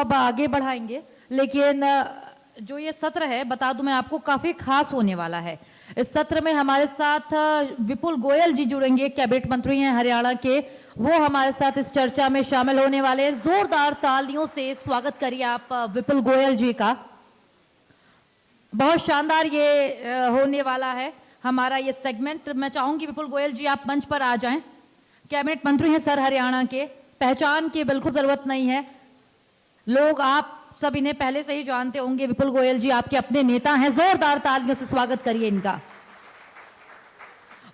अब आगे बढ़ाएंगे, लेकिन जो ये सत्र है बता दूं मैं आपको काफी खास होने वाला है। इस सत्र में हमारे साथ विपुल गोयल जी जुड़ेंगे, कैबिनेट मंत्री हैं हरियाणा के, वो हमारे साथ इस चर्चा में शामिल होने वाले हैं। जोरदार तालियों से स्वागत करिए आप विपुल गोयल जी का। बहुत शानदार ये होने वाला है हमारा ये सेगमेंट। मैं चाहूंगी विपुल गोयल जी आप मंच पर आ जाएं। कैबिनेट मंत्री हैं सर हरियाणा के, पहचान की बिल्कुल जरूरत नहीं है, लोग आप सब इन्हें पहले से ही जानते होंगे। विपुल गोयल जी आपके अपने नेता हैं, जोरदार तालियों से स्वागत करिए इनका।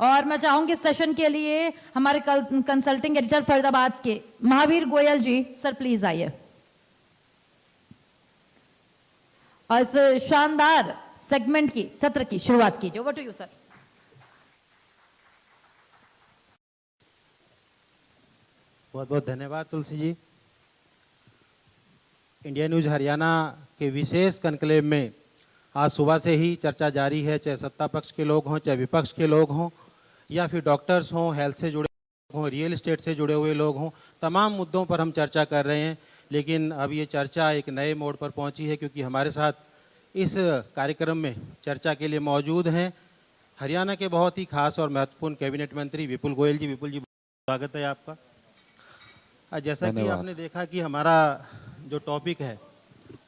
और मैं चाहूंगी इस सेशन के लिए हमारे कंसल्टिंग एडिटर फरीदाबाद के महावीर गोयल जी, सर प्लीज आइए और इस शानदार सेगमेंट की सत्र की शुरुआत कीजिए। Over to you sir. बहुत बहुत धन्यवाद तुलसी जी। इंडिया न्यूज हरियाणा के विशेष कनक्लेव में आज सुबह से ही चर्चा जारी है, चाहे सत्ता पक्ष के लोग हों, चाहे विपक्ष के लोग हों, या फिर डॉक्टर्स हों, हेल्थ से जुड़े हों, रियल एस्टेट से जुड़े हुए लोग हों, तमाम मुद्दों पर हम चर्चा कर रहे हैं। लेकिन अब ये चर्चा एक नए मोड़ पर पहुंची है, क्योंकि हमारे साथ इस कार्यक्रम में चर्चा के लिए मौजूद हैं हरियाणा के बहुत ही खास और महत्वपूर्ण कैबिनेट मंत्री विपुल गोयल जी। विपुल जी, स्वागत है आपका। जैसा कि आपने देखा कि हमारा जो टॉपिक है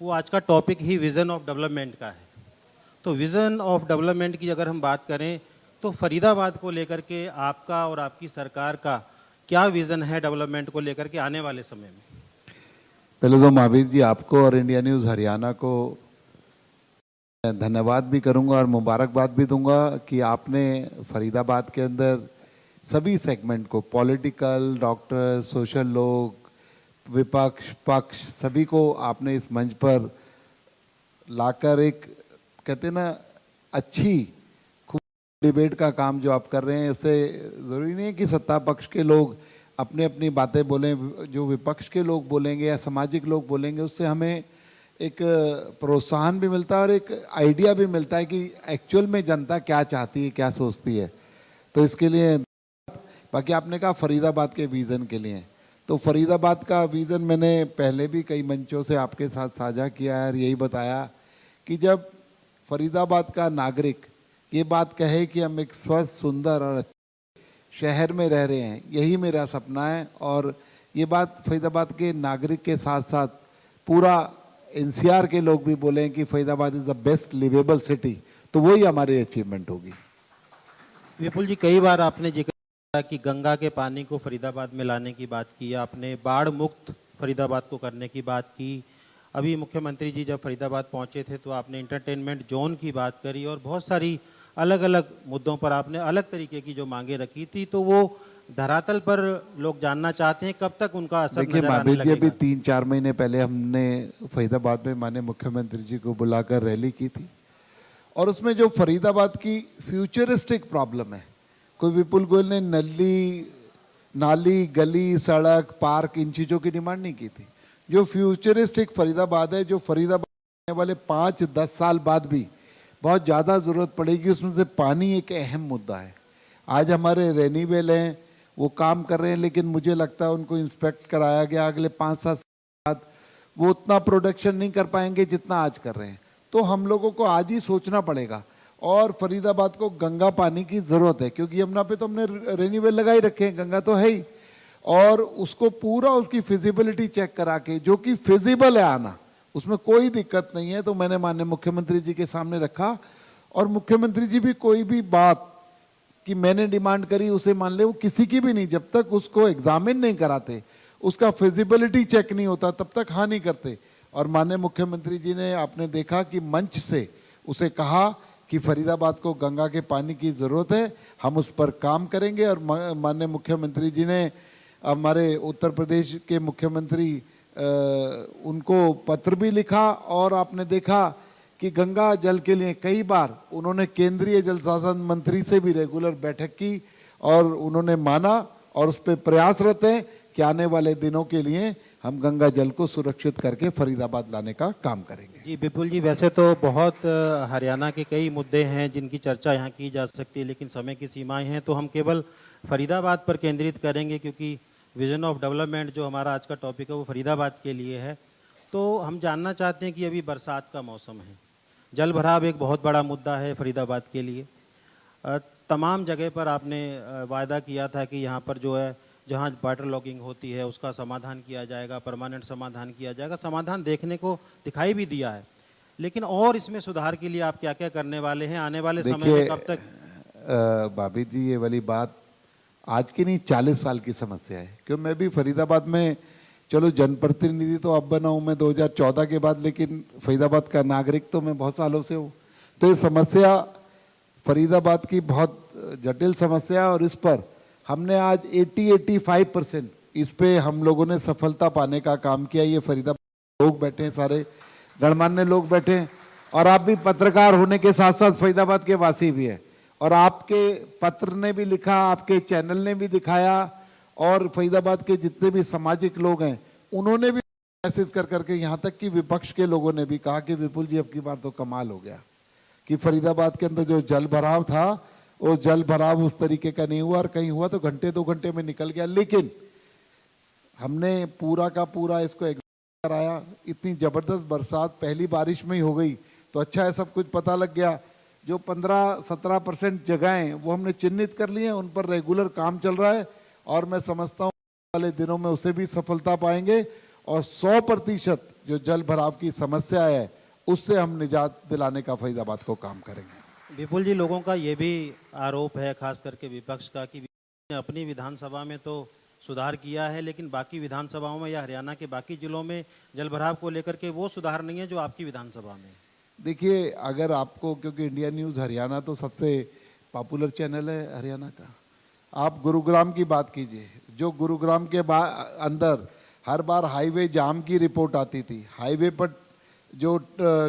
वो आज का topic he vision of development का है। तो विज़न ऑफ डेवलपमेंट की अगर हम बात करें तो फरीदाबाद को लेकर के आपका और आपकी सरकार का क्या विज़न है डेवलपमेंट को लेकर के आने वाले समय में? पहले तो महावीर जी आपको और इंडिया न्यूज़ हरियाणा को धन्यवाद भी करूंगा और मुबारकबाद भी दूंगा कि आपने फरीदाबाद के अंदर सभी सेगमेंट को, पॉलिटिकल, डॉक्टर, सोशल लोग, विपक्ष, पक्ष, सभी को आपने इस मंच पर लाकर एक, कहते हैं ना, अच्छी खूब डिबेट का काम जो आप कर रहे हैं। इससे ज़रूरी नहीं है कि सत्ता पक्ष के लोग अपने अपनी बातें बोलें, जो विपक्ष के लोग बोलेंगे या सामाजिक लोग बोलेंगे उससे हमें एक प्रोत्साहन भी मिलता है और एक आइडिया भी मिलता है कि एक्चुअल में जनता क्या चाहती है, क्या सोचती है। तो इसके लिए बाकी आपने कहा फरीदाबाद के विज़न के लिए, तो फरीदाबाद का विज़न मैंने पहले भी कई मंचों से आपके साथ साझा किया है और यही बताया कि जब फरीदाबाद का नागरिक ये बात कहे कि हम एक स्वस्थ, सुंदर और शहर में रह रहे हैं, यही मेरा सपना है। और ये बात फरीदाबाद के नागरिक के साथ साथ पूरा एनसीआर के लोग भी बोले कि Faridabad is the best livable city, तो वही हमारी अचीवमेंट होगी। विपुल जी, कई बार आपने जिक्र किया कि गंगा के पानी को फरीदाबाद में लाने की बात की, आपने बाढ़ मुक्त फरीदाबाद को करने की बात की। अभी मुख्यमंत्री जी जब फरीदाबाद पहुंचे थे तो आपने इंटरटेनमेंट जोन की बात करी और बहुत सारी अलग अलग मुद्दों पर आपने अलग तरीके की जो मांगे रखी थी। तो वो धरातल पर लोग जानना चाहते हैं कब तक उनका असर देखिए नजर आने महावीर जी, लगेगा? अभी 3-4 महीने पहले हमने फरीदाबाद में माननीय मुख्यमंत्री जी को बुलाकर रैली की थी और उसमें जो फरीदाबाद की फ्यूचरिस्टिक प्रॉब्लम है, कोई विपुल गोयल ने नाली, गली, सड़क, पार्क, इन चीज़ों की डिमांड नहीं की थी। जो फ्यूचरिस्टिक फरीदाबाद है, जो फरीदाबाद आने वाले 5-10 साल बाद भी बहुत ज़्यादा ज़रूरत पड़ेगी, उसमें से पानी एक अहम मुद्दा है। आज हमारे रेनीवेल हैं, वो काम कर रहे हैं, लेकिन मुझे लगता है उनको इंस्पेक्ट कराया गया, अगले 5-7 साल बाद वो उतना प्रोडक्शन नहीं कर पाएंगे जितना आज कर रहे हैं। तो हम लोगों को आज ही सोचना पड़ेगा। और फरीदाबाद को गंगा पानी की ज़रूरत है, क्योंकि यमुना पे तो हमने रेनीवेल लगा ही रखे हैं, गंगा तो है ही, और उसको पूरा उसकी फिजिबिलिटी चेक करा के, जो कि फिजिबल है आना, उसमें कोई दिक्कत नहीं है, तो मैंने माननीय मुख्यमंत्री जी के सामने रखा। और मुख्यमंत्री जी भी कोई भी बात कि मैंने डिमांड करी उसे मान ले, वो किसी की भी नहीं, जब तक उसको एग्जामिन नहीं कराते, उसका फिजिबिलिटी चेक नहीं होता, तब तक हाँ नहीं करते। और माननीय मुख्यमंत्री जी ने, आपने देखा कि मंच से उसे कहा कि फरीदाबाद को गंगा के पानी की ज़रूरत है, हम उस पर काम करेंगे। और माननीय मुख्यमंत्री जी ने हमारे उत्तर प्रदेश के मुख्यमंत्री उनको पत्र भी लिखा और आपने देखा कि गंगा जल के लिए कई बार उन्होंने केंद्रीय जल संसाधन मंत्री से भी रेगुलर बैठक की और उन्होंने माना और उस पर प्रयासरत हैं कि आने वाले दिनों के लिए हम गंगा जल को सुरक्षित करके फरीदाबाद लाने का काम करेंगे। जी विपुल जी, वैसे तो बहुत हरियाणा के कई मुद्दे हैं जिनकी चर्चा यहाँ की जा सकती है, लेकिन समय की सीमाएं हैं, तो हम केवल फरीदाबाद पर केंद्रित करेंगे, क्योंकि विजन ऑफ डेवलपमेंट जो हमारा आज का टॉपिक है वो फरीदाबाद के लिए है। तो हम जानना चाहते हैं कि अभी बरसात का मौसम है, जल भराव एक बहुत बड़ा मुद्दा है फरीदाबाद के लिए। तमाम जगह पर आपने वायदा किया था कि यहाँ पर जो है जहाँ वाटर लॉगिंग होती है उसका समाधान किया जाएगा, परमानेंट समाधान किया जाएगा। समाधान देखने को दिखाई भी दिया है, लेकिन और इसमें सुधार के लिए आप क्या क्या करने वाले हैं? आने वाले समय में कब तक? भाभी जी, ये वाली बात आज की नहीं 40 साल की समस्या है। क्यों, मैं भी फरीदाबाद में, चलो जनप्रतिनिधि तो अब बना हूँ मैं 2014 के बाद, लेकिन फरीदाबाद का नागरिक तो मैं बहुत सालों से हूँ। तो ये समस्या फरीदाबाद की बहुत जटिल समस्या है और इस पर हमने आज 85% इस पे हम लोगों ने सफलता पाने का काम किया। ये फरीदाबाद लोग बैठे हैं, सारे गणमान्य लोग बैठे हैं, और आप भी पत्रकार होने के साथ साथ फरीदाबाद के वासी भी हैं, और आपके पत्र ने भी लिखा, आपके चैनल ने भी दिखाया, और फरीदाबाद के जितने भी सामाजिक लोग हैं उन्होंने भी मैसेज कर करके, यहाँ तक कि विपक्ष के लोगों ने भी कहा कि विपुल जी अब की बार तो कमाल हो गया कि फरीदाबाद के अंदर जो जल भराव था वो जल भराव उस तरीके का नहीं हुआ, और कहीं हुआ तो घंटे 2 घंटे में निकल गया। लेकिन हमने पूरा का पूरा इसको एग्जाम कराया। इतनी जबरदस्त बरसात पहली बारिश में ही हो गई तो अच्छा है, सब कुछ पता लग गया। जो 15-17% जगहें वो हमने चिन्हित कर ली हैं, उन पर रेगुलर काम चल रहा है, और मैं समझता हूँ वाले दिनों में उसे भी सफलता पाएंगे, और 100% जो जल भराव की समस्या है उससे हम निजात दिलाने का फरीदाबाद को काम करेंगे। विपुल जी, लोगों का ये भी आरोप है, खास करके विपक्ष का, कि ने अपनी विधानसभा में तो सुधार किया है, लेकिन बाकी विधानसभाओं में या हरियाणा के बाकी जिलों में जल भराव को लेकर के वो सुधार नहीं है जो आपकी विधानसभा में। देखिए, अगर आपको, क्योंकि इंडिया न्यूज़ हरियाणा तो सबसे पॉपुलर चैनल है हरियाणा का, आप गुरुग्राम की बात कीजिए। जो गुरुग्राम के अंदर हर बार हाईवे जाम की रिपोर्ट आती थी, हाईवे पर जो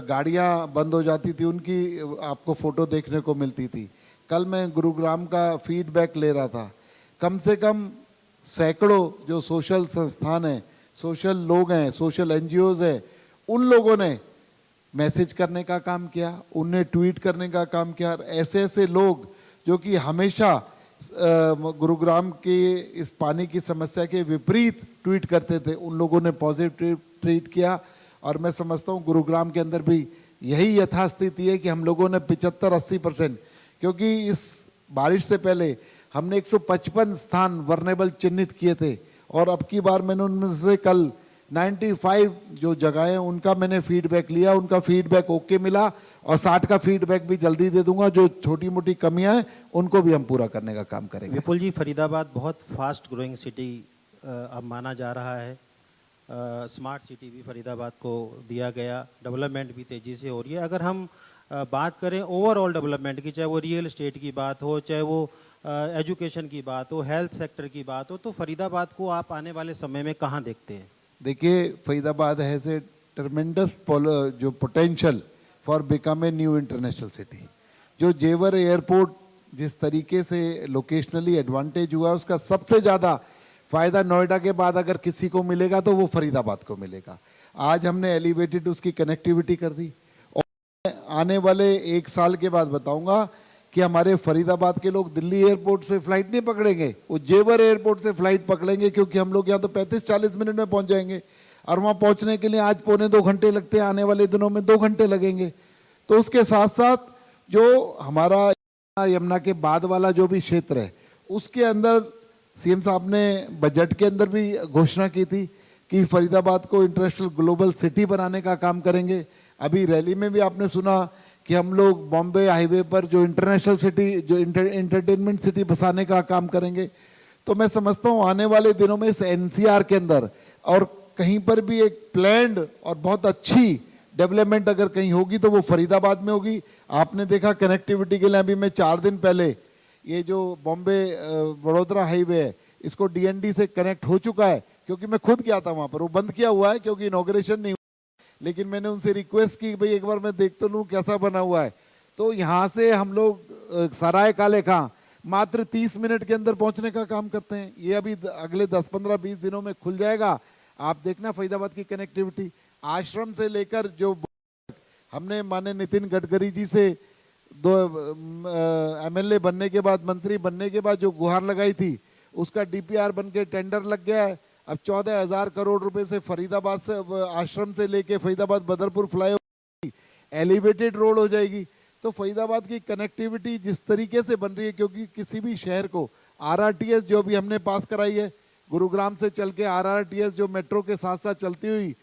गाड़ियां बंद हो जाती थी उनकी आपको फोटो देखने को मिलती थी। कल मैं गुरुग्राम का फीडबैक ले रहा था, कम से कम सैकड़ों जो सोशल संस्थान हैं, सोशल लोग हैं, सोशल एनजीओज हैं, उन लोगों ने मैसेज करने का काम किया, उनने ट्वीट करने का काम किया। ऐसे ऐसे लोग जो कि हमेशा गुरुग्राम के इस पानी की समस्या के विपरीत ट्वीट करते थे, उन लोगों ने पॉजिटिव ट्वीट किया। और मैं समझता हूँ गुरुग्राम के अंदर भी यही यथास्थिति है कि हम लोगों ने 75-80%, क्योंकि इस बारिश से पहले हमने 155 स्थान वर्नेबल चिन्हित किए थे, और अब की बार मैंने उनमें से कल 95 जो जगह हैं उनका मैंने फीडबैक लिया, उनका फीडबैक ओके मिला, और 60 का फीडबैक भी जल्दी दे दूंगा। जो छोटी मोटी कमियां हैं उनको भी हम पूरा करने का काम करेंगे। विपुल जी, फरीदाबाद बहुत फास्ट ग्रोइंग सिटी अब माना जा रहा है। स्मार्ट सिटी भी फरीदाबाद को दिया गया, डेवलपमेंट भी तेज़ी से हो रही है। अगर हम बात करें ओवरऑल डेवलपमेंट की, चाहे वो रियल एस्टेट की बात हो, चाहे वो एजुकेशन की बात हो, हेल्थ सेक्टर की बात हो, तो फरीदाबाद को आप आने वाले समय में कहाँ देखते हैं? देखिए, फरीदाबाद हैज ए ट्रमेंडस जो potential for become a new international city. जो जेवर एयरपोर्ट जिस तरीके से लोकेशनली एडवांटेज हुआ, उसका सबसे ज़्यादा फायदा नोएडा के बाद अगर किसी को मिलेगा तो वो फरीदाबाद को मिलेगा। आज हमने एलिवेटेड उसकी कनेक्टिविटी कर दी, और आने वाले 1 साल के बाद बताऊंगा कि हमारे फरीदाबाद के लोग दिल्ली एयरपोर्ट से फ्लाइट नहीं पकड़ेंगे, वो जेवर एयरपोर्ट से फ्लाइट पकड़ेंगे, क्योंकि हम लोग यहाँ तो 35-40 मिनट में पहुंच जाएंगे, और वहाँ पहुंचने के लिए आज 1.25-2 घंटे लगते हैं, आने वाले दिनों में 2 घंटे लगेंगे। तो उसके साथ साथ जो हमारा यमुना के बाद वाला जो भी क्षेत्र है, उसके अंदर सीएम साहब ने बजट के अंदर भी घोषणा की थी कि फरीदाबाद को इंटरनेशनल ग्लोबल सिटी बनाने का काम करेंगे। अभी रैली में भी आपने सुना कि हम लोग बॉम्बे हाईवे पर जो इंटरनेशनल सिटी, जो एंटरटेनमेंट सिटी बसाने का काम करेंगे। तो मैं समझता हूँ आने वाले दिनों में इस एनसीआर के अंदर और कहीं पर भी एक प्लान्ड और बहुत अच्छी डेवलपमेंट अगर कहीं होगी तो वो फरीदाबाद में होगी। आपने देखा कनेक्टिविटी के लिए अभी मैं 4 दिन पहले ये जो बॉम्बे वडोदरा हाईवे है, इसको डीएनडी से कनेक्ट हो चुका है, क्योंकि मैं खुद गया था वहां पर। वो बंद किया हुआ है क्योंकि इनॉग्रेशन नहीं हुआ, लेकिन मैंने उनसे रिक्वेस्ट की भाई एक बार मैं देख तो लूँ कैसा बना हुआ है। तो यहाँ से हम लोग सराय काले खां मात्र 30 मिनट के अंदर पहुंचने का काम करते हैं। ये अभी अगले 10-15-20 दिनों में खुल जाएगा। आप देखना फरीदाबाद की कनेक्टिविटी आश्रम से लेकर जो हमने माने नितिन गडकरी जी से 2 एमएलए बनने के बाद, मंत्री बनने के बाद जो गुहार लगाई थी, उसका डीपीआर बन के टेंडर लग गया है। अब 14,000 करोड़ रुपए से फरीदाबाद से आश्रम से लेके Faridabad Badarpur flyover elevated road हो जाएगी। तो फरीदाबाद की कनेक्टिविटी जिस तरीके से बन रही है, क्योंकि किसी भी शहर को आरआरटीएस जो भी हमने पास कराई है, गुरुग्राम से चल के आरआरटीएस जो मेट्रो के साथ साथ चलती हुई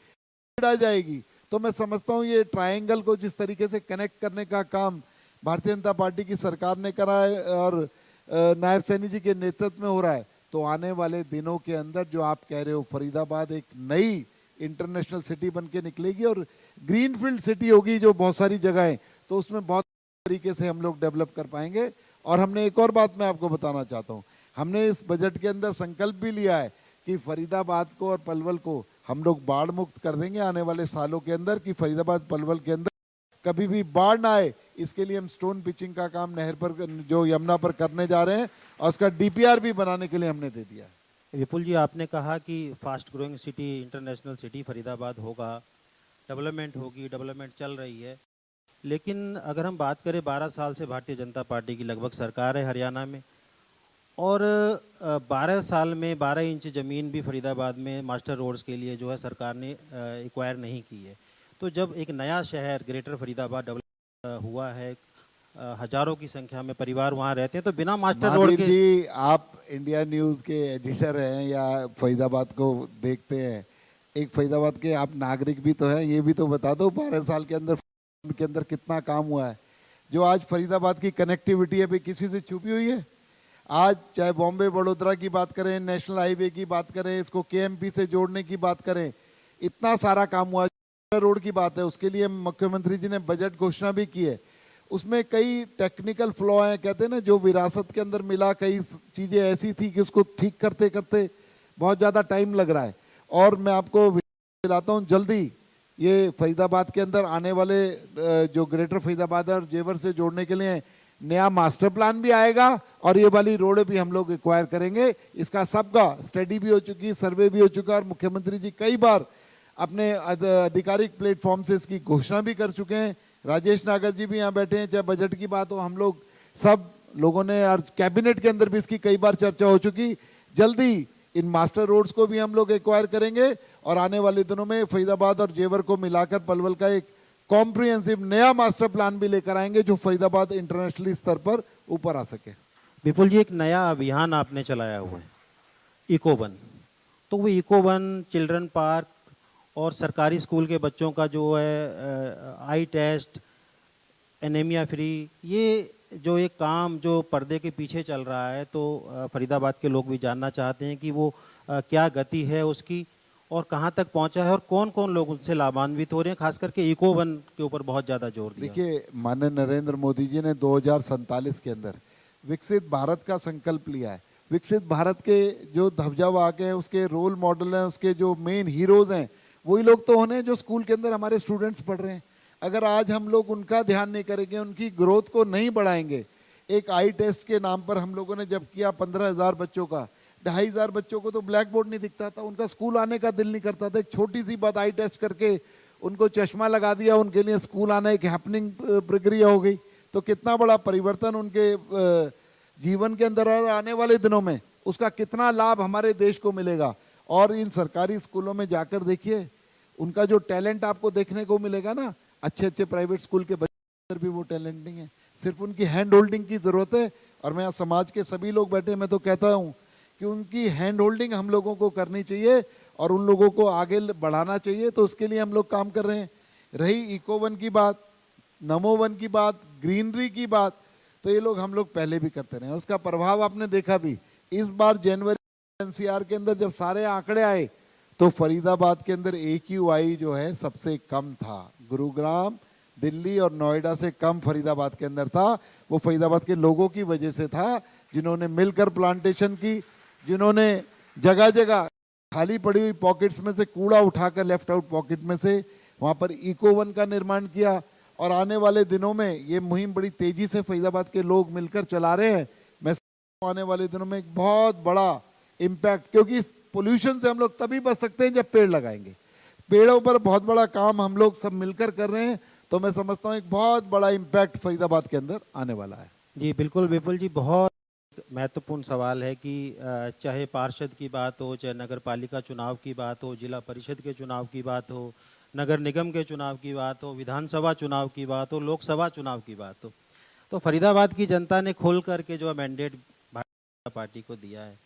आ जाएगी, तो मैं समझता हूँ ये ट्रायंगल को जिस तरीके से कनेक्ट करने का काम भारतीय जनता पार्टी की सरकार ने करा है और नायब सैनी जी के नेतृत्व में हो रहा है, तो आने वाले दिनों के अंदर जो आप कह रहे हो फरीदाबाद एक नई इंटरनेशनल सिटी बन के निकलेगी और ग्रीनफील्ड सिटी होगी जो बहुत सारी जगहें, तो उसमें बहुत तरीके से हम लोग डेवलप कर पाएंगे। और हमने एक और बात मैं आपको बताना चाहता हूँ, हमने इस बजट के अंदर संकल्प भी लिया है कि फरीदाबाद को और पलवल को हम लोग बाढ़ मुक्त कर देंगे आने वाले सालों के अंदर, कि फरीदाबाद पलवल के अंदर कभी भी बाढ़ ना आए। इसके लिए हम स्टोन पिचिंग का काम नहर पर जो यमुना पर करने जा रहे हैं और उसका डीपीआर भी बनाने के लिए हमने दे दिया है। विपुल जी, आपने कहा कि fast growing city, international city Faridabad होगा, डेवलपमेंट होगी, डेवलपमेंट चल रही है, लेकिन अगर हम बात करें 12 साल से भारतीय जनता पार्टी की लगभग सरकार है हरियाणा में, और 12 साल में 12 इंच ज़मीन भी फरीदाबाद में मास्टर रोड्स के लिए जो है सरकार ने एक्वायर नहीं की है। तो जब एक नया शहर ग्रेटर फरीदाबाद डेवलप हुआ है, हजारों की संख्या में परिवार वहाँ रहते हैं, तो बिना मास्टर रोड महावीर के जी, आप इंडिया न्यूज के एडिटर हैं या फरीदाबाद को देखते हैं, एक फरीदाबाद के आप नागरिक भी तो हैं, ये भी तो बता दो 12 साल के अंदर कितना काम हुआ है। जो आज फरीदाबाद की कनेक्टिविटी है भी किसी से छुपी हुई है। आज चाहे बॉम्बे बड़ोदरा की बात करें, नेशनल हाईवे की बात करें, इसको केएमपी से जोड़ने की बात करें, इतना सारा काम हुआ। रोड की बात है, उसके लिए मुख्यमंत्री जी ने बजट घोषणा भी की है। उसमें कई टेक्निकल फ्लॉ हैं, कहते हैं ना, जो विरासत के अंदर मिला, कई चीजें ऐसी थी कि उसको ठीक करते करते बहुत ज्यादा टाइम लग रहा है। और मैं आपको दिलाता हूँ, जल्दी ये फरीदाबाद के अंदर आने वाले जो ग्रेटर फरीदाबाद और जेवर से जोड़ने के लिए नया मास्टर प्लान भी आएगा और ये वाली रोड भी हम लोग एक्वायर करेंगे। इसका सबका स्टडी भी हो चुकी, सर्वे भी हो चुका और मुख्यमंत्री जी कई बार अपने आधिकारिक प्लेटफॉर्म से इसकी घोषणा भी कर चुके हैं। राजेश नागर जी भी यहाँ बैठे हैं, चाहे बजट की बात हो, हम लोग सब लोगों ने और कैबिनेट के अंदर भी इसकी कई बार चर्चा हो चुकी। जल्दी इन मास्टर रोड्स को भी हम लोग एक्वायर करेंगे और आने वाले दिनों में फरीदाबाद और जेवर को मिलाकर पलवल का एक कॉम्प्रिहेंसिव नया मास्टर प्लान भी लेकर आएंगे जो फरीदाबाद इंटरनेशनली स्तर पर ऊपर आ सके। विपुल जी, एक नया अभियान आपने चलाया हुआ है, इको वन। तो वो इको वन, चिल्ड्रन पार्क और सरकारी स्कूल के बच्चों का जो है आई टेस्ट, एनीमिया फ्री, ये जो एक काम जो पर्दे के पीछे चल रहा है, तो फरीदाबाद के लोग भी जानना चाहते हैं कि वो क्या गति है उसकी और कहाँ तक पहुंचा है और कौन कौन लोग उनसे लाभान्वित हो रहे हैं, खास करके इको वन के ऊपर बहुत ज़्यादा जोर दिया। देखिए, माननीय नरेंद्र मोदी जी ने 2047 के अंदर विकसित भारत का संकल्प लिया है। विकसित भारत के जो ध्वजावाहक हैं, उसके रोल मॉडल हैं, उसके जो मेन हीरोज हैं, वही लोग तो होने जो स्कूल के अंदर हमारे स्टूडेंट्स पढ़ रहे हैं। अगर आज हम लोग उनका ध्यान नहीं करेंगे, उनकी ग्रोथ को नहीं बढ़ाएंगे। एक आई टेस्ट के नाम पर हम लोगों ने जब किया 15,000 बच्चों का, 2,500 बच्चों को तो ब्लैक बोर्ड नहीं दिखता था, उनका स्कूल आने का दिल नहीं करता था। एक छोटी सी बात आई टेस्ट करके उनको चश्मा लगा दिया, उनके लिए स्कूल आना एक हैपनिंग प्रक्रिया हो गई। तो कितना बड़ा परिवर्तन उनके जीवन के अंदर और आने वाले दिनों में उसका कितना लाभ हमारे देश को मिलेगा। और इन सरकारी स्कूलों में जाकर देखिए, उनका जो टैलेंट आपको देखने को मिलेगा ना, अच्छे अच्छे प्राइवेट स्कूल के बच्चे भी वो टैलेंट नहीं है, सिर्फ उनकी हैंड होल्डिंग की जरूरत है। और मैं समाज के सभी लोग बैठे, मैं तो कहता हूँ कि उनकी हैंड होल्डिंग हम लोगों को करनी चाहिए और उन लोगों को आगे बढ़ाना चाहिए। तो उसके लिए हम लोग काम कर रहे हैं। रही इको वन की बात, नमो वन की बात, ग्रीनरी की बात, तो ये लोग हम लोग पहले भी करते रहे, उसका प्रभाव आपने देखा भी। इस बार जनवरी एनसीआर के अंदर जब सारे आंकड़े आए तो फरीदाबाद के अंदर AQI जो है सबसे कम था। गुरुग्राम, दिल्ली और नोएडा से कम फरीदाबाद के अंदर था। वो फरीदाबाद के लोगों की वजह से था, जिन्होंने मिलकर प्लांटेशन की, जिन्होंने जगह जगह खाली पड़ी हुई पॉकेट्स में से कूड़ा उठाकर लेफ्ट आउट पॉकेट में से वहां पर इको वन का निर्माण किया। और आने वाले दिनों में ये मुहिम बड़ी तेजी से फरीदाबाद के लोग मिलकर चला रहे हैं। मैं आने वाले दिनों में एक बहुत बड़ा इम्पैक्ट, क्योंकि पोल्यूशन से हम लोग तभी बच सकते हैं जब पेड़ लगाएंगे। पेड़ों पर बहुत बड़ा काम हम लोग सब मिलकर कर रहे हैं। तो मैं समझता हूँ एक बहुत बड़ा इम्पैक्ट फरीदाबाद के अंदर आने वाला है। जी बिल्कुल विपुल जी, बहुत महत्वपूर्ण सवाल है कि चाहे पार्षद की बात हो, चाहे नगर पालिका चुनाव की बात हो, जिला परिषद के चुनाव की बात हो, नगर निगम के चुनाव की बात हो, विधानसभा चुनाव की बात हो, लोकसभा चुनाव की बात हो, तो फरीदाबाद की जनता ने खोल करके जो मैंडेट भारतीय जनता पार्टी को दिया है।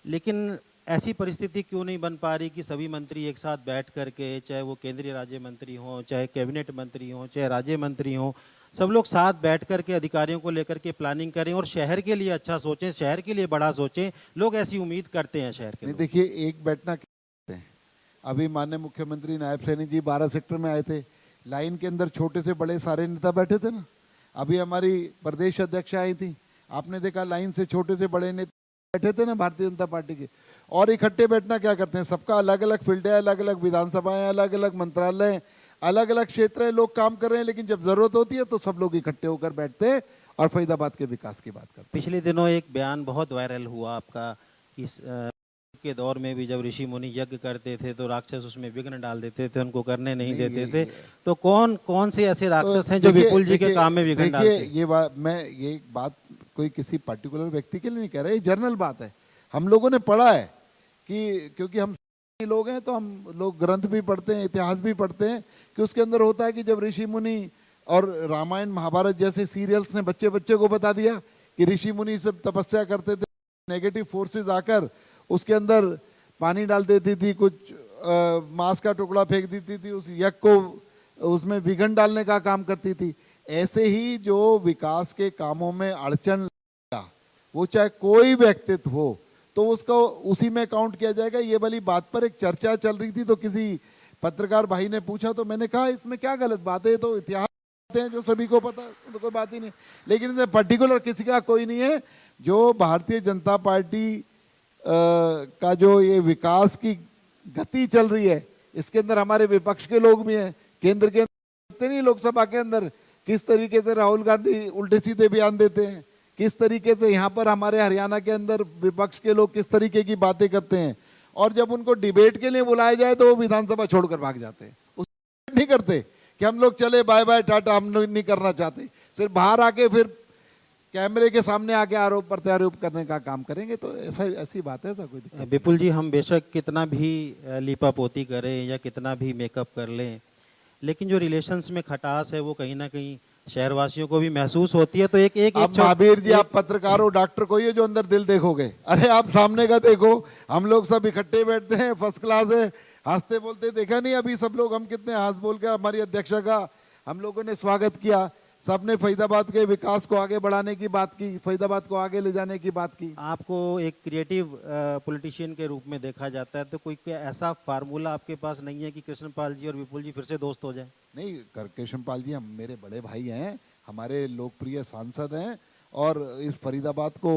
लेकिन ऐसी परिस्थिति क्यों नहीं बन पा रही कि सभी मंत्री एक साथ बैठ करके, चाहे वो केंद्रीय राज्य मंत्री हों, चाहे कैबिनेट मंत्री हों, चाहे राज्य मंत्री हों, सब लोग साथ बैठ करके अधिकारियों को लेकर के प्लानिंग करें और शहर के लिए अच्छा सोचें, शहर के लिए बड़ा सोचें। लोग ऐसी उम्मीद करते हैं शहर के नहीं लोग। देखिए, एक बैठना कहते हैं। अभी माननीय मुख्यमंत्री नायब सैनी जी 12 सेक्टर में आए थे, लाइन के अंदर छोटे से बड़े सारे नेता बैठे थे ना। अभी हमारी प्रदेश अध्यक्ष आई थी, आपने देखा लाइन से छोटे से बड़े नेता बैठे थे ना भारतीय जनता पार्टी के। और इकट्ठे बैठना क्या करते हैं, सबका अलग अलग फील्ड है, अलग अलग विधानसभाएं, अलग अलग मंत्रालय, अलग अलग क्षेत्र है, लोग काम कर रहे हैं, लेकिन जब जरूरत होती है तो सब लोग इकट्ठे होकर बैठते हैं और फरीदाबाद के विकास की बात करते हैं। पिछले दिनों एक बयान बहुत वायरल हुआ आपका कि के दौर में भी जब ऋषि मुनि यज्ञ करते थे तो राक्षस उसमें विघ्न डाल देते थे, उनको करने नहीं देते थे। तो कौन कौन से ऐसे राक्षस हैं जो विपुल जी के काम में विघ्न डालते हैं? ये बात ये बात कोई किसी पर्टिकुलर व्यक्ति के लिए नहीं कह रहा, ये जनरल बात है। हम लोगों ने पढ़ा है कि क्योंकि हम लोग हैं तो हम लोग ग्रंथ भी पढ़ते हैं, इतिहास भी पढ़ते हैं कि उसके अंदर होता है कि जब ऋषि मुनि और रामायण महाभारत जैसे सीरियल्स ने बच्चे बच्चे को बता दिया कि ऋषि मुनि सब तपस्या करते थे, नेगेटिव फोर्सेस आकर उसके अंदर पानी डाल देती थी, कुछ मांस का टुकड़ा फेंक देती थी, उस यज्ञ को उसमें विघन डालने का काम करती थी। ऐसे ही जो विकास के कामों में अड़चन लगेगा, वो चाहे कोई व्यक्तित्व हो, तो उसको उसी में काउंट किया जाएगा। ये वाली बात पर एक चर्चा चल रही थी, तो किसी पत्रकार भाई ने पूछा, तो मैंने कहा इसमें क्या गलत बात है, तो इतिहास हैं जो सभी को पता, तो कोई बात ही नहीं। लेकिन इसमें पर्टिकुलर किसी का कोई नहीं है। जो भारतीय जनता पार्टी का जो ये विकास की गति चल रही है, इसके अंदर हमारे विपक्ष के लोग भी हैं, केंद्र के अंदर नहीं, लोकसभा के अंदर किस तरीके से राहुल गांधी उल्टे सीधे बयान देते हैं, किस तरीके से यहाँ पर हमारे हरियाणा के अंदर विपक्ष के लोग किस तरीके की बातें करते हैं, और जब उनको डिबेट के लिए बुलाया जाए तो वो विधानसभा छोड़कर भाग जाते हैं। उस नहीं करते कि हम लोग चले बाय बाय टाटा, हम लोग नहीं करना चाहते, सिर्फ बाहर आके फिर कैमरे के सामने आके आरोप प्रत्यारोप करने का काम करेंगे। तो ऐसी बात है, ऐसा कोई दिक्कत। विपुल जी, हम बेशक कितना भी लीपापोती करें या कितना भी मेकअप कर लें, लेकिन जो रिलेशंस में खटास है वो कहीं ना कहीं शहरवासियों को भी महसूस होती है। तो एक अब महावीर जी, आप पत्रकार हो, डॉक्टर को ये जो अंदर दिल देखोगे, अरे आप सामने का देखो। हम लोग सब इकट्ठे बैठते हैं, फर्स्ट क्लास है, हंसते बोलते देखा नहीं अभी सब लोग, हम कितने हंस बोल के हमारी अध्यक्षा का हम लोगों ने स्वागत किया। सबने फरीदाबाद के विकास को आगे बढ़ाने की बात की, फरीदाबाद को आगे ले जाने की बात की। आपको एक क्रिएटिव पॉलिटिशियन के रूप में देखा जाता है, तो कोई ऐसा फार्मूला आपके पास नहीं है कि कृष्णपाल जी और विपुल जी फिर से दोस्त हो जाए? नहीं, कृष्णपाल जी हम मेरे बड़े भाई हैं, हमारे लोकप्रिय सांसद हैं, और इस फरीदाबाद को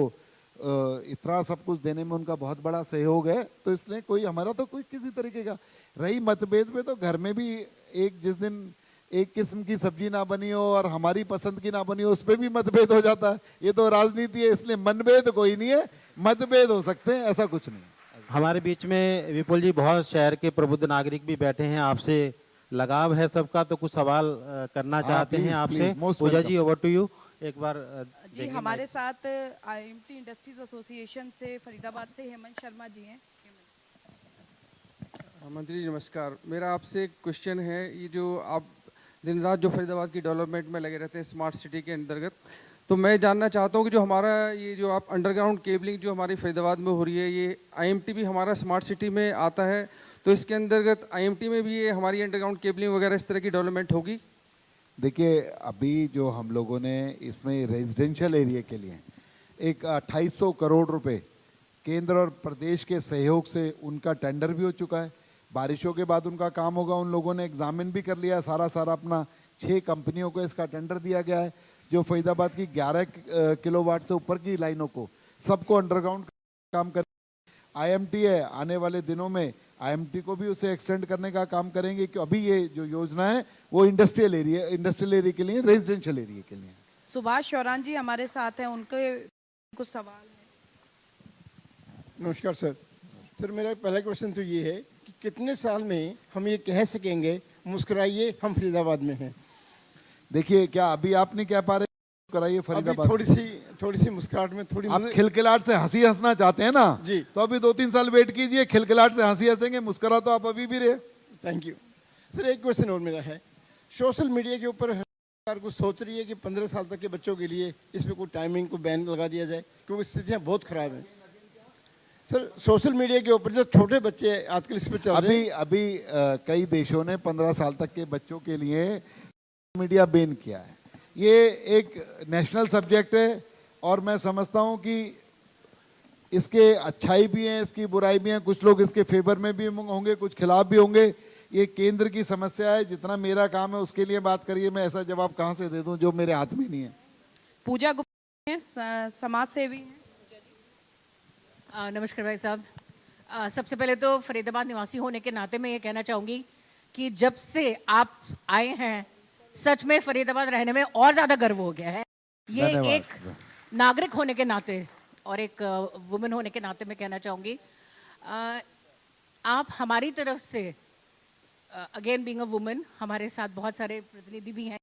इतना सब कुछ देने में उनका बहुत बड़ा सहयोग है। तो इसलिए कोई हमारा तो कोई किसी तरीके का रही मतभेद में, तो घर में भी एक जिस दिन एक किस्म की सब्जी ना बनी हो और हमारी पसंद की ना बनी हो, उस पर भी मतभेद हो जाता है। ये तो राजनीति है, इसलिए मनभेद कोई नहीं है, मतभेद हो सकते हैं, ऐसा कुछ नहीं। हमारे बीच में विपुल जी बहुत शहर के प्रबुद्ध नागरिक भी बैठे हैं, आपसे लगाव है सबका, तो कुछ सवाल करना चाहते हैं आपसे। पूजा जी, ओवर टू यू। एक बार जी, हमारे साथ आईएमटी इंडस्ट्रीज एसोसिएशन से फरीदाबाद से हेमंत शर्मा जी हैं। मंत्री जी नमस्कार, मेरा आपसे एक क्वेश्चन है। ये जो आप दिन रात जो फरीदाबाद की डेवलपमेंट में लगे रहते हैं स्मार्ट सिटी के अंतर्गत, तो मैं जानना चाहता हूँ कि जो हमारा ये जो आप अंडरग्राउंड केबलिंग जो हमारी फरीदाबाद में हो रही है, ये आईएमटी भी हमारा स्मार्ट सिटी में आता है, तो इसके अंतर्गत आईएमटी में भी ये हमारी अंडरग्राउंड केबलिंग वगैरह इस तरह की डेवलपमेंट होगी? देखिए, अभी जो हम लोगों ने इसमें रेजिडेंशियल एरिया के लिए एक 2800 करोड़ रुपए केंद्र और प्रदेश के सहयोग से उनका टेंडर भी हो चुका है। बारिशों के बाद उनका काम होगा, उन लोगों ने एग्जामिन भी कर लिया सारा अपना। 6 कंपनियों को इसका टेंडर दिया गया है, जो फरीदाबाद की 11 किलोवाट से ऊपर की लाइनों को सबको अंडरग्राउंड काम कर। आईएमटी है, आने वाले दिनों में आईएमटी को भी उसे एक्सटेंड करने का काम करेंगे, कि अभी ये जो योजना है वो इंडस्ट्रियल एरिया के लिए, रेजिडेंशियल एरिया के लिए। सुभाष शौरान जी हमारे साथ हैं, उनके कुछ सवाल हैं। नमस्कार सर। सर, मेरा पहला क्वेश्चन तो ये है कि कितने साल में हम ये कह सकेंगे मुस्कुराइए हम फरीदाबाद में हैं? देखिए, क्या अभी आप नहीं कह पा रहे मुस्कुराइए अभी फरीदाबाद। थोड़ी सी मुस्कुराहट में थोड़ी आप खिलखिलाहट से हंसी हंसना चाहते हैं ना जी। तो अभी 2-3 साल वेट कीजिए, खिलखिलाहट से हंसी हंसेंगे, मुस्कुरा तो आप अभी भी रहे। Thank you sir. एक क्वेश्चन और मेरा है, सोशल मीडिया के ऊपर सरकार कुछ सोच रही है कि 15 साल तक के बच्चों के लिए इसमें कोई टाइमिंग को बैन लगा दिया जाए, क्योंकि स्थितियां बहुत खराब हैं सर। सोशल मीडिया के ऊपर जो छोटे बच्चे आजकल इस पर चल रहे हैं, अभी कई देशों ने 15 साल तक के बच्चों के लिए मीडिया बैन किया है। ये एक नेशनल सब्जेक्ट है और मैं समझता हूं कि इसके अच्छाई भी है, इसकी बुराई भी है। कुछ लोग इसके फेवर में भी होंगे, कुछ खिलाफ भी होंगे। ये केंद्र की समस्या है। जितना मेरा काम है उसके लिए बात करिए, मैं ऐसा जवाब कहां से दे दूं जो मेरे हाथ में नहीं है। पूजा गुप्ता हैं, समाज सेवी हैं। नमस्कार भाई साहब। सबसे पहले तो फरीदाबाद निवासी होने के नाते मैं ये कहना चाहूँगी कि जब से आप आए हैं सच में फरीदाबाद रहने में और ज़्यादा गर्व हो गया है। ये धन्यवाद। एक नागरिक होने के नाते और एक वुमेन होने के नाते मैं कहना चाहूँगी आप हमारी तरफ से अगेन बीइंग अ वुमेन, हमारे साथ बहुत सारे प्रतिनिधि भी हैं।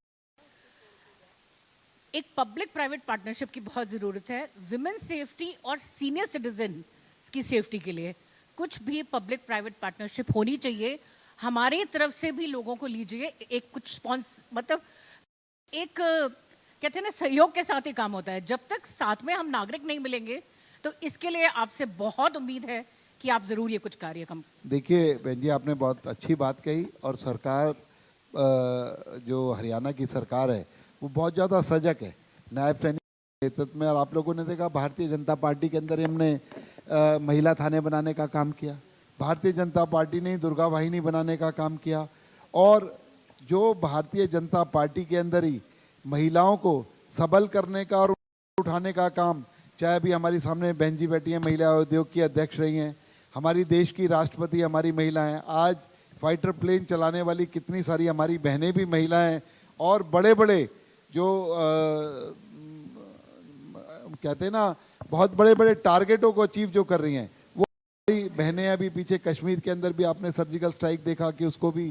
एक पब्लिक प्राइवेट पार्टनरशिप की बहुत ज़रूरत है विमेन सेफ्टी और सीनियर सिटीजन की सेफ्टी के लिए। कुछ भी पब्लिक प्राइवेट पार्टनरशिप होनी चाहिए। हमारी तरफ से भी लोगों को लीजिए, एक कुछ मतलब एक कहते हैं ना सहयोग के साथ ही काम होता है। जब तक साथ में हम नागरिक नहीं मिलेंगे तो इसके लिए आपसे बहुत उम्मीद है कि आप ज़रूर ये कुछ कार्य कम। देखिए बहन जी, आपने बहुत अच्छी बात कही और सरकार जो हरियाणा की सरकार है वो बहुत ज़्यादा सजग है नायब सैनिक नेतृत्व में। और आप लोगों ने देखा भारतीय जनता पार्टी के अंदर हमने महिला थाने बनाने का काम किया। भारतीय जनता पार्टी ने दुर्गा वाहिनी बनाने का काम किया। और जो भारतीय जनता पार्टी के अंदर ही महिलाओं को सबल करने का और उठाने का काम, चाहे अभी हमारी सामने बहन जी बैठी हैं, महिला उद्योग की अध्यक्ष रही हैं, हमारी देश की राष्ट्रपति हमारी महिला हैं, आज फाइटर प्लेन चलाने वाली कितनी सारी हमारी बहनें भी महिला हैं। और बड़े बड़े जो कहते हैं ना बहुत बड़े बड़े टारगेटों को अचीव जो कर रही हैं वो हमारी बहनें। अभी पीछे कश्मीर के अंदर भी आपने सर्जिकल स्ट्राइक देखा कि उसको भी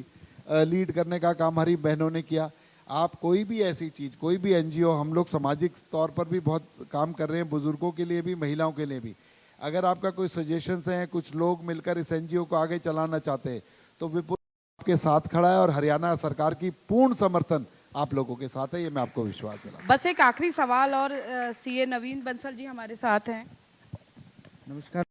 लीड करने का काम हमारी बहनों ने किया। आप कोई भी ऐसी चीज़, कोई भी एनजीओ, हम लोग सामाजिक तौर पर भी बहुत काम कर रहे हैं, बुजुर्गों के लिए भी, महिलाओं के लिए भी। अगर आपका कोई सजेशंस हैं, कुछ लोग मिलकर इस एनजीओ को आगे चलाना चाहते हैं तो विपुल आपके साथ खड़ा है और हरियाणा सरकार की पूर्ण समर्थन आप लोगों के साथ है, ये मैं आपको विश्वास दिलाता हूं। बस एक आखिरी सवाल और सीए नवीन बंसल जी हमारे साथ हैं। नमस्कार।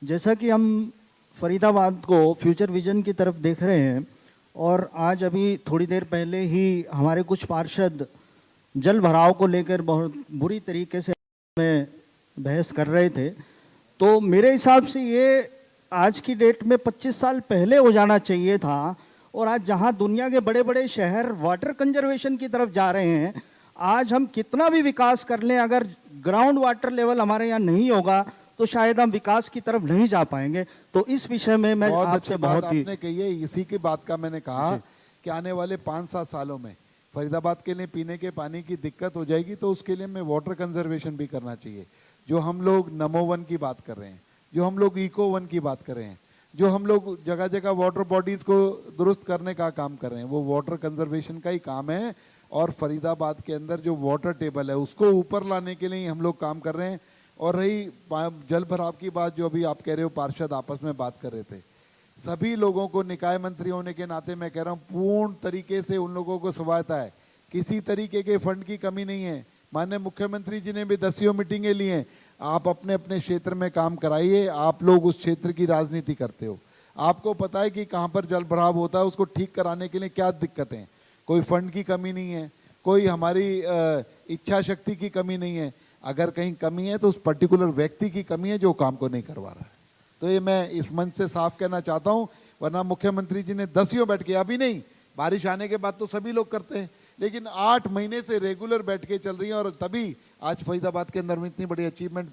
जैसा कि हम फरीदाबाद को फ्यूचर विजन की तरफ देख रहे हैं और आज अभी थोड़ी देर पहले ही हमारे कुछ पार्षद जल भराव को लेकर बहुत बुरी तरीके से में बहस कर रहे थे, तो मेरे हिसाब से ये आज की डेट में 25 साल पहले हो जाना चाहिए था। और आज जहां दुनिया के बड़े बड़े शहर वाटर कंजर्वेशन की तरफ जा रहे हैं, आज हम कितना भी विकास कर लें, अगर ग्राउंड वाटर लेवल हमारे यहाँ नहीं होगा तो शायद हम विकास की तरफ नहीं जा पाएंगे। तो इस विषय में मैं आपसे बहुत ही आपने कही है, इसी की बात का मैंने कहा कि आने वाले 5-7 सालों में फरीदाबाद के लिए पीने के पानी की दिक्कत हो जाएगी, तो उसके लिए हमें वाटर कंजर्वेशन भी करना चाहिए। जो हम लोग नमो वन की बात कर रहे हैं, जो हम लोग इको वन की बात कर रहे हैं, जो हम लोग जगह जगह वाटर बॉडीज को दुरुस्त करने का काम कर रहे हैं, वो वाटर कंजर्वेशन का ही काम है। और फरीदाबाद के अंदर जो वाटर टेबल है उसको ऊपर लाने के लिए हम लोग काम कर रहे हैं। और रही जल भराव की बात, जो अभी आप कह रहे हो, पार्षद आपस में बात कर रहे थे, सभी लोगों को निकाय मंत्री होने के नाते मैं कह रहा हूँ पूर्ण तरीके से उन लोगों को स्वायत्ता है, किसी तरीके के फंड की कमी नहीं है। माननीय मुख्यमंत्री जी ने भी 10 मीटिंगें ली हैं। आप अपने अपने क्षेत्र में काम कराइए, आप लोग उस क्षेत्र की राजनीति करते हो, आपको पता है कि कहाँ पर जल भराव होता है, उसको ठीक कराने के लिए क्या दिक्कतें हैं। कोई फंड की कमी नहीं है, कोई हमारी इच्छा शक्ति की कमी नहीं है। अगर कहीं कमी है तो उस पर्टिकुलर व्यक्ति की कमी है जो काम को नहीं करवा रहा है। तो ये मैं इस मंच से साफ कहना चाहता हूँ, वरना मुख्यमंत्री जी ने 10 बैठ के, अभी नहीं, बारिश आने के बाद तो सभी लोग करते हैं, लेकिन 8 महीने से रेगुलर बैठ के चल रही है और तभी आज फरीदाबाद के अंदर में इतनी बड़ी अचीवमेंट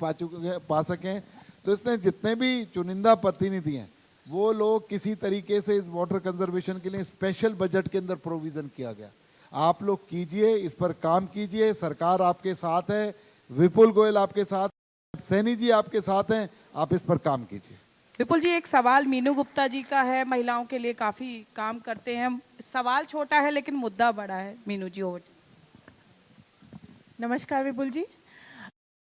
पा सके हैं। तो इसने जितने भी चुनिंदा प्रतिनिधि हैं वो लोग किसी तरीके से इस वाटर कंजर्वेशन के लिए स्पेशल बजट के अंदर प्रोविजन किया गया। आप लोग कीजिए, इस पर काम कीजिए, सरकार आपके साथ है, विपुल गोयल आपके साथ, सैनी जी आपके साथ हैं, आप इस पर काम कीजिए। विपुल जी, एक सवाल मीनू गुप्ता जी का है, महिलाओं के लिए काफी काम करते हैं। सवाल छोटा है लेकिन मुद्दा बड़ा है। मीनू जी, ओवर। नमस्कार विपुल जी।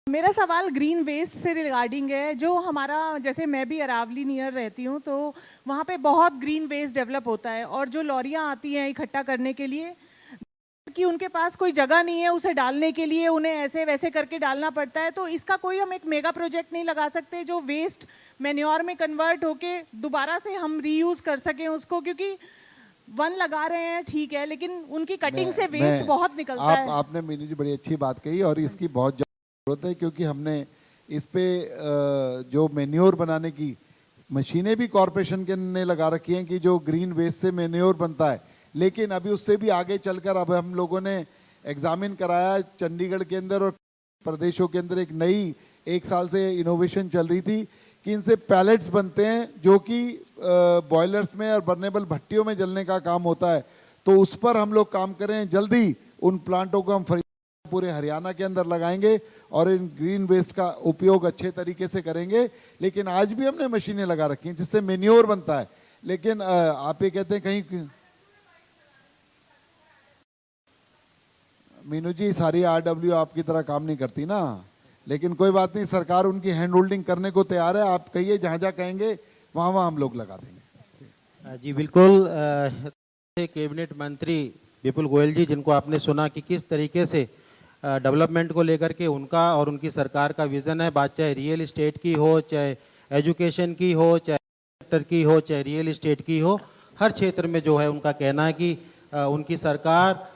मेरा सवाल ग्रीन वेस्ट से रिगार्डिंग है। जो हमारा, जैसे मैं भी अरावली नियर रहती हूँ, तो वहाँ पे बहुत ग्रीन वेस्ट डेवलप होता है और जो लॉरियाँ आती हैं इकट्ठा करने के लिए, कि उनके पास कोई जगह नहीं है उसे डालने के लिए, उन्हें ऐसे वैसे करके डालना पड़ता है। तो इसका कोई हम एक मेगा प्रोजेक्ट नहीं लगा सकते जो वेस्ट मैन्योर में कन्वर्ट होके दोबारा से हम रीयूज कर सकें उसको? क्योंकि वन लगा रहे हैं ठीक है, लेकिन उनकी कटिंग से वेस्ट बहुत निकलता है। आपने मीनू जी बड़ी अच्छी बात कही और इसकी बहुत जरूरत है, क्योंकि हमने इस पे जो मेन्योर बनाने की मशीनें भी कॉरपोरेशन के ने लगा रखी हैं कि जो ग्रीन वेस्ट से मेन्योर बनता है, लेकिन अभी उससे भी आगे चलकर अब हम लोगों ने एग्जामिन कराया चंडीगढ़ के अंदर और प्रदेशों के अंदर, एक नई 1 साल से इनोवेशन चल रही थी कि इनसे पैलेट्स बनते हैं जो कि बॉयलर्स में और बर्नेबल भट्टियों में जलने का काम होता है। तो उस पर हम लोग काम कर रहे हैं। जल्दी उन प्लांटों को हम पूरे हरियाणा के अंदर लगाएंगे और इन ग्रीन वेस्ट का उपयोग अच्छे तरीके से करेंगे। लेकिन आज भी हमने मशीनें लगा रखी हैं जिससे मेन्योर बनता है। लेकिन आप ये कहते हैं कहीं, मीनू जी सारी RW आपकी तरह काम नहीं करती ना, लेकिन कोई बात नहीं, सरकार उनकी हैंड होल्डिंग करने को तैयार है। आप कहिए, जहाँ जहाँ कहेंगे वहाँ वहाँ हम लोग लगा देंगे। जी बिल्कुल। कैबिनेट मंत्री विपुल गोयल जी, जिनको आपने सुना कि किस तरीके से डेवलपमेंट को लेकर के उनका और उनकी सरकार का विज़न है, बात चाहे रियल इस्टेट की हो, चाहे एजुकेशन की हो, चाहे सेक्टर की हो, चाहे रियल इस्टेट की हो, हर क्षेत्र में जो है उनका कहना है कि उनकी सरकार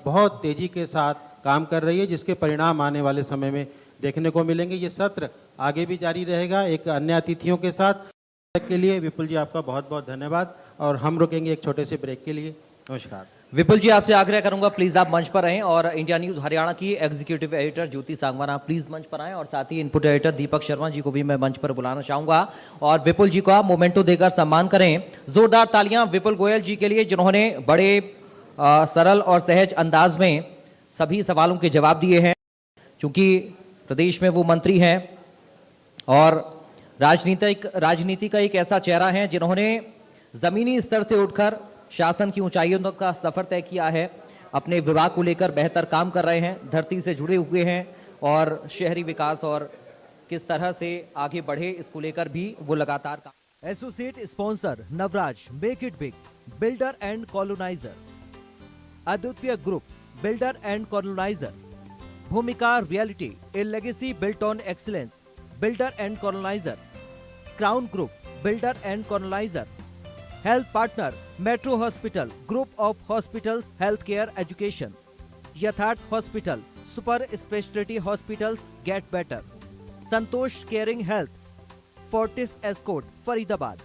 बहुत तेज़ी के साथ काम कर रही है, जिसके परिणाम आने वाले समय में देखने को मिलेंगे। ये सत्र आगे भी जारी रहेगा एक अन्य अतिथियों के साथ। के लिए विपुल जी आपका बहुत बहुत धन्यवाद और हम रुकेंगे एक छोटे से ब्रेक के लिए। नमस्कार। विपुल जी, आपसे आग्रह करूंगा प्लीज आप मंच पर रहें और इंडिया न्यूज हरियाणा की एग्जीक्यूटिव एडिटर ज्योति सांगवान आप प्लीज मंच पर आएं और साथ ही इनपुट एडिटर दीपक शर्मा जी को भी मैं मंच पर बुलाना चाहूंगा और विपुल जी को आप मोमेंटो देकर सम्मान करें। जोरदार तालियां विपुल गोयल जी के लिए, जिन्होंने बड़े सरल और सहज अंदाज में सभी सवालों के जवाब दिए हैं। चूंकि प्रदेश में वो मंत्री हैं और राजनीति का एक ऐसा चेहरा है जिन्होंने जमीनी स्तर से उठकर शासन की ऊंचाइयों का सफर तय किया है। अपने विभाग को लेकर बेहतर काम कर रहे हैं, धरती से जुड़े हुए हैं और शहरी विकास और किस तरह से आगे बढ़े इसको लेकर भी वो लगातार काम। Associate sponsor Navraj, make it big, builder and coloniser, Advitiya group, builder and coloniser, Bhumika realty, a legacy built on excellence, builder and coloniser, crown group, builder and coloniser, health partner metro hospital, group of hospitals, health care education, Yatharth hospital, super speciality hospitals, get better, Santosh caring health, Fortis Escorts Faridabad,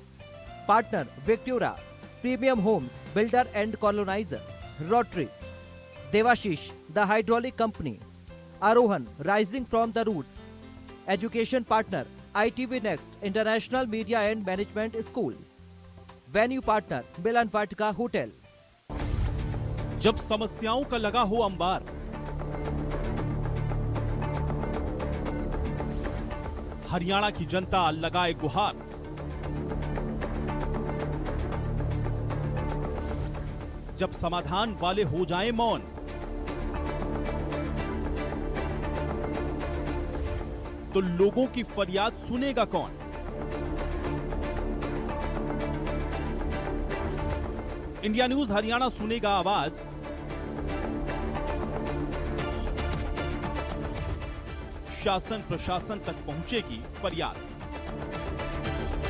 partner Victora, premium homes, builder and coloniser, rotary, Devashish the hydraulic company, Aarohan rising from the roots, education partner ITV next international media and management school, venue partner Milan Vatika hotel. जब समस्याओं का लगा हो अंबार, हरियाणा की जनता लगाए गुहार। जब समाधान वाले हो जाएं मौन, तो लोगों की फरियाद सुनेगा कौन? इंडिया न्यूज हरियाणा सुनेगा आवाज, शासन प्रशासन तक पहुंचेगी फरियाद।